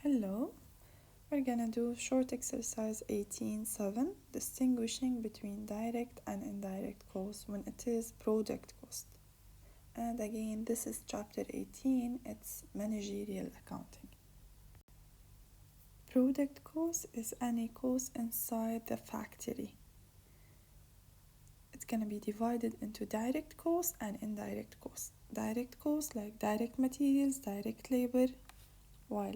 Hello, we're gonna do short exercise 18-7, distinguishing between direct and indirect cost when it is product cost. And again, this is chapter 18, it's managerial accounting. Product cost is any cost inside the factory. It's gonna be divided into direct cost and indirect cost. Direct cost like direct materials, direct labor, while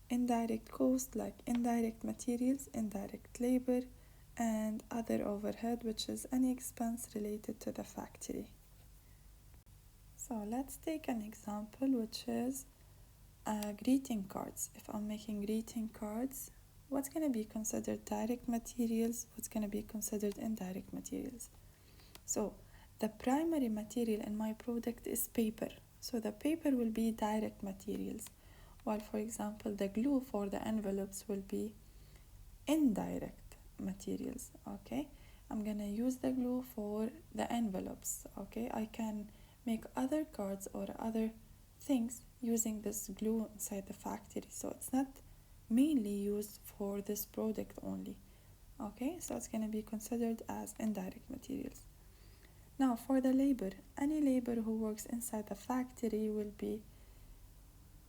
indirect cost like indirect materials, indirect labor, and other overhead, which is any expense related to the factory. So let's take an example, which is greeting cards. If I'm making greeting cards, what's going to be considered direct materials, what's going to be considered indirect materials? So the primary material in my product is paper, so the paper will be direct materials, while for example the glue for the envelopes will be indirect materials. Okay, I'm gonna use the glue for the envelopes. Okay, I can make other cards or other things using this glue inside the factory, so it's not mainly used for this product only. Okay, so it's gonna be considered as indirect materials. Now for the labor, any labor who works inside the factory will be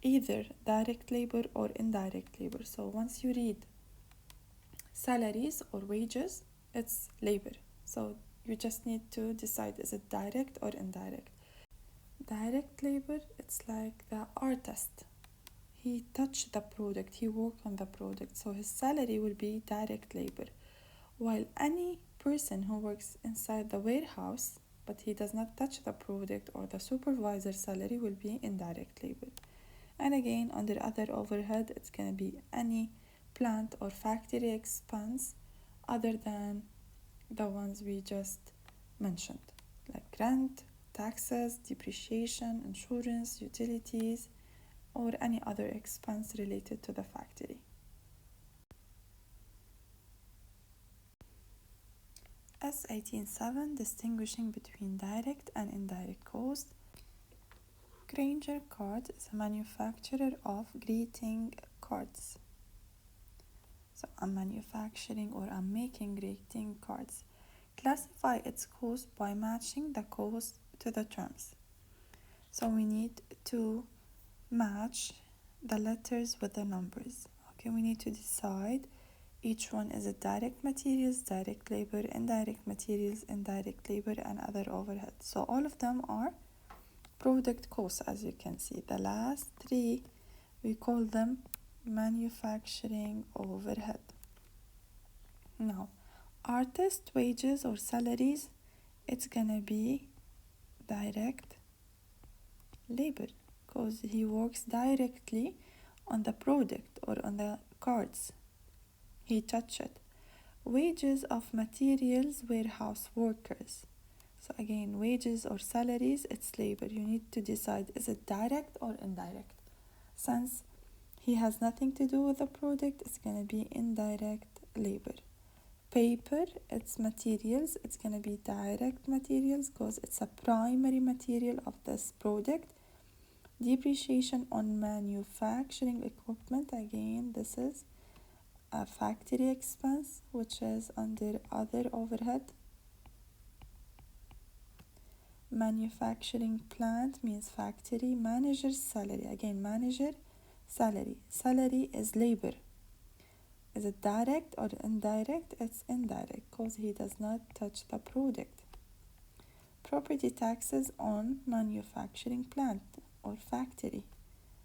either direct labor or indirect labor. So once you read salaries or wages, it's labor. So you just need to decide, is it direct or indirect? Direct labor, it's like the artist. He touched the product, he worked on the product, so his salary will be direct labor. While any person who works inside the warehouse, but he does not touch the product, or the supervisor's salary will be indirect labor. And again, under other overhead, it's going to be any plant or factory expense other than the ones we just mentioned, like rent, taxes, depreciation, insurance, utilities, or any other expense related to the factory. S18-7, distinguishing between direct and indirect cost. Granger Card is a manufacturer of greeting cards. So I'm manufacturing or I'm making greeting cards. Classify its cost by matching the cost to the terms. So we need to match the letters with the numbers. Okay, we need to decide each one is a direct materials, direct labor, indirect materials, indirect labor, and other overhead. So all of them are product costs, as you can see. The last three, we call them manufacturing overhead. Now, artist wages or salaries, it's gonna be direct labor because he works directly on the product or on the cards. He touched it. Wages of materials, warehouse workers. So again, wages or salaries, it's labor. You need to decide, is it direct or indirect? Since he has nothing to do with the product, it's going to be indirect labor. Paper, it's materials. It's going to be direct materials because it's a primary material of this product. Depreciation on manufacturing equipment, again, this is a factory expense, which is under other overhead. Manufacturing plant means factory. Manager's salary, again, manager salary. Salary is labor. Is it direct or indirect? It's indirect because he does not touch the product. Property taxes on manufacturing plant or factory.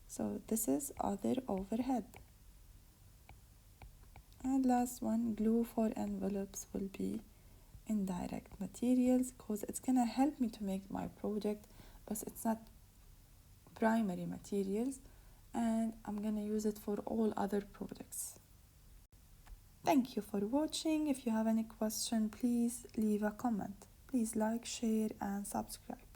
So this is other overhead. And last one, glue for envelopes will be indirect materials because it's gonna help me to make my product, but it's not primary materials, and I'm gonna use it for all other products. Thank you for watching. If you have any question, please leave a comment. Please like, share, and subscribe.